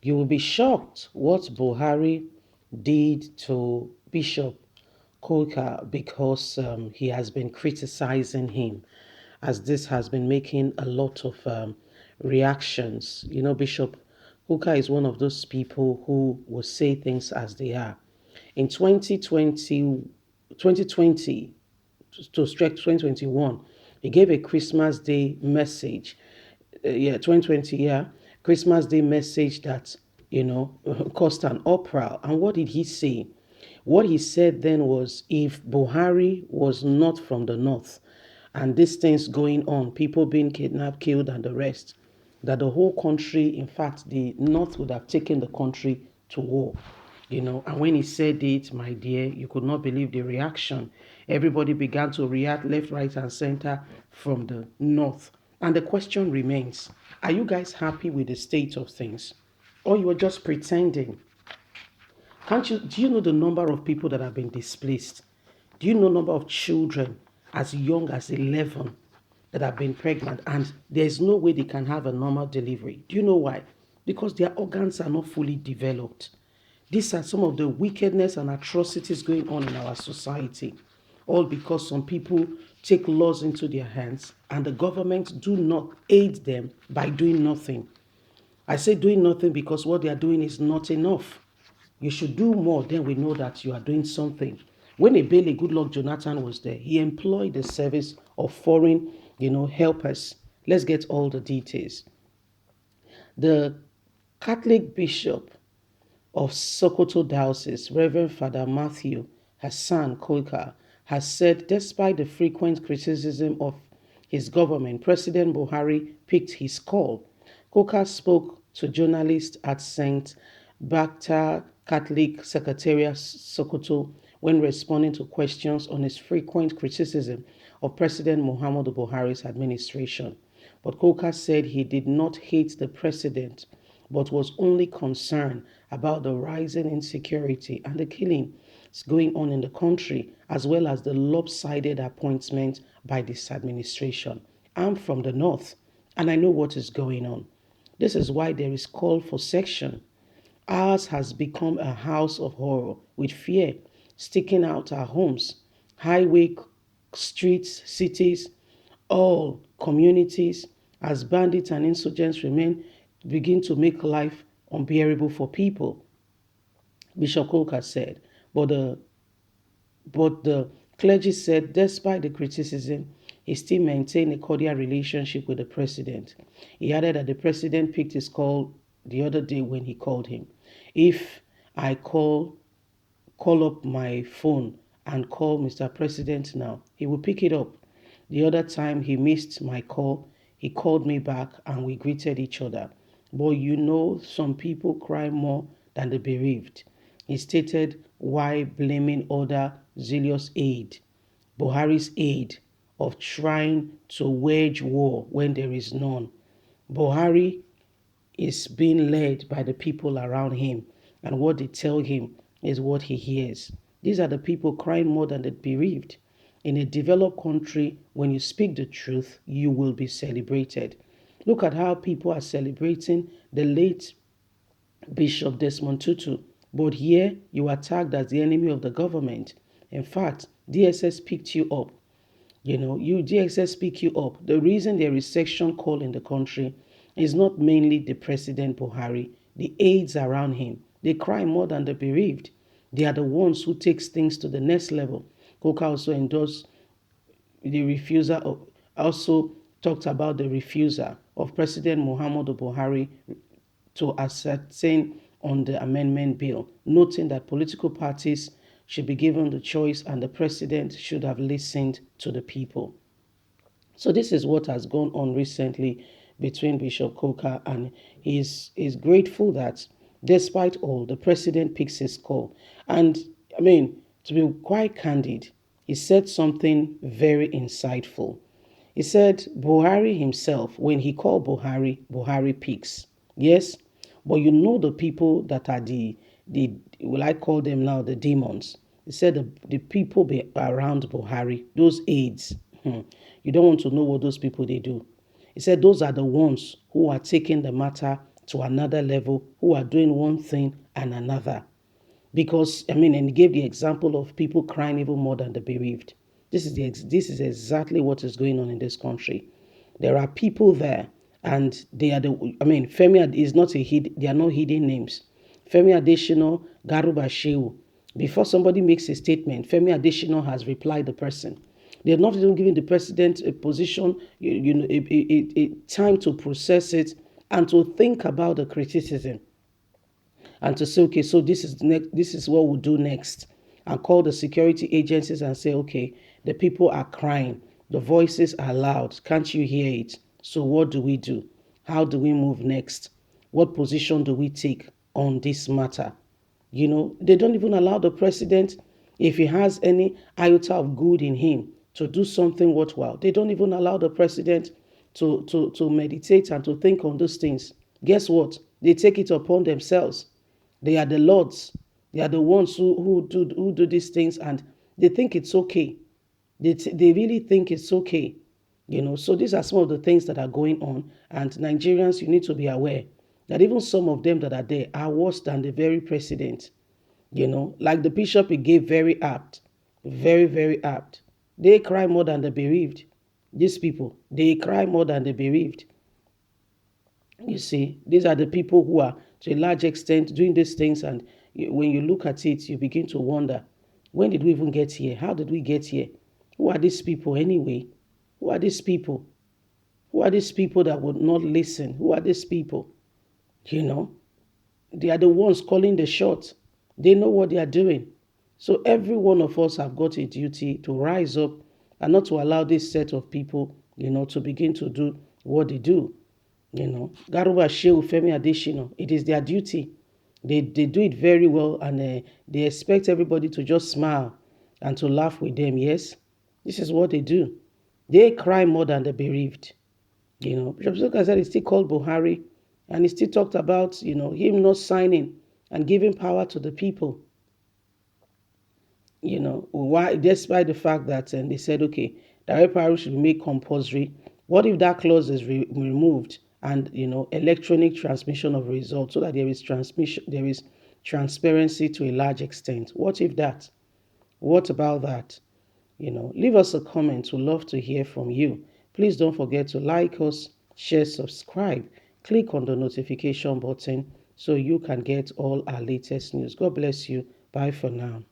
You will be shocked what Buhari did to Bishop Kukah because he has been criticizing him, as this has been making a lot of reactions. You know, Bishop Kukah is one of those people who will say things as they are. In 2020 to stretch 2021, he gave a Christmas Day message. Yeah, 2020, yeah, Christmas Day message that, caused an uproar. And what did he say? What he said then was, if Buhari was not from the north and these things going on, people being kidnapped, killed, and the rest, that the whole country, in fact, the north would have taken the country to war. And when he said it, my dear, you could not believe the reaction. Everybody began to react left, right, and center from the north. And the question remains, are you guys happy with the state of things? Or you are just pretending? Do you know the number of people that have been displaced? Do you know the number of children as young as 11 that have been pregnant and there's no way they can have a normal delivery? Do you know why? Because their organs are not fully developed. These are some of the wickedness and atrocities going on in our society, all because some people take laws into their hands and the government do not aid them by doing nothing. I say doing nothing because what they are doing is not enough. You should do more, then we know that you are doing something. When Ebele Goodluck Jonathan was there, he employed the service of foreign, helpers. Let's get all the details. The Catholic Bishop of Sokoto Diocese, Reverend Father Matthew Hassan Kukah, has said despite the frequent criticism of his government, President Buhari picked his call. Kukah spoke to journalists at St. Bakta Catholic Secretariat Sokoto when responding to questions on his frequent criticism of President Muhammadu Buhari's administration. But Kukah said he did not hate the president but was only concerned about the rising insecurity and the killing going on in the country, as well as the lopsided appointment by this administration. I'm from the north, and I know what is going on. This is why there is call for section. Ours has become a house of horror, with fear sticking out our homes, highway, streets, cities, all communities, as bandits and insurgents begin to make life unbearable for people, Bishop Kukah said. But the clergy said despite the criticism, he still maintained a cordial relationship with the president. He added that the president picked his call the other day when he called him. If I call up my phone and call Mr. President now, he will pick it up. The other time he missed my call, he called me back and we greeted each other. But some people cry more than the bereaved. He stated why blaming other zealous aid, Buhari's aid, of trying to wage war when there is none. Buhari is being led by the people around him, and what they tell him is what he hears. These are the people crying more than the bereaved. In a developed country, when you speak the truth, you will be celebrated. Look at how people are celebrating the late Bishop Desmond Tutu, but here you are tagged as the enemy of the government. In fact, DSS picked you up. DSS pick you up. The reason there is section call in the country is not mainly the President Buhari, the aides around him. They cry more than the bereaved. They are the ones who takes things to the next level. Kukah also endorsed the refusal of, also talked about the refusal of President Muhammadu Buhari to ascertain on the amendment bill, noting that political parties should be given the choice and the president should have listened to the people. So this is what has gone on recently between Bishop Kukah, and he's grateful that despite all, the president picks his call. And to be quite candid, he said something very insightful. He said Buhari himself, when he called Buhari, Buhari picks. Yes, but the people that are the will I call them now the demons. He said the people around Buhari, those aides, you don't want to know what those people they do. He said those are the ones who are taking the matter to another level, who are doing one thing and another. Because, and he gave the example of people crying even more than the bereaved. This is exactly what is going on in this country. There are people there, and they are Femi is not they are not hidden names. Femi Adesina, Garuba Shehu. Before somebody makes a statement, Femi Adesina has replied the person. They're not even giving the president a position, a time to process it and to think about the criticism, and to say, okay, so this is what we'll do next, and call the security agencies and say, okay, the people are crying, the voices are loud, can't you hear it? So what do we do? How do we move next? What position do we take on this matter? They don't even allow the president, if he has any iota of good in him, to do something worthwhile. They don't even allow the president to meditate and to think on those things. Guess what? They take it upon themselves. They are the lords. They are the ones who do these things, and they think it's okay. They really think it's okay. So these are some of the things that are going on, and Nigerians, you need to be aware that even some of them that are there are worse than the very president. Like the bishop, he gave very apt, very, very apt. They cry more than the bereaved. These people, they cry more than the bereaved. You see, these are the people who are, to a large extent, doing these things. And when you look at it, you begin to wonder, when did we even get here? How did we get here? Who are these people anyway? Who are these people? Who are these people that would not listen? Who are these people? They are the ones calling the shots. They know what they are doing. So every one of us have got a duty to rise up and not to allow this set of people, to begin to do what they do. Garuba Shehu, Femi Adesina, it is their duty. They do it very well, and they expect everybody to just smile and to laugh with them. Yes, this is what they do. They cry more than the bereaved. Bishop Zuka said he still called Buhari, and he still talked about, him not signing and giving power to the people. Why, despite the fact that, and they said, okay, direct power should be made compulsory. What if that clause is removed, and electronic transmission of results, so that there is transparency to a large extent? What if that? What about that? Leave us a comment. We'd love to hear from you. Please don't forget to like us, share, subscribe. Click on the notification button so you can get all our latest news. God bless you. Bye for now.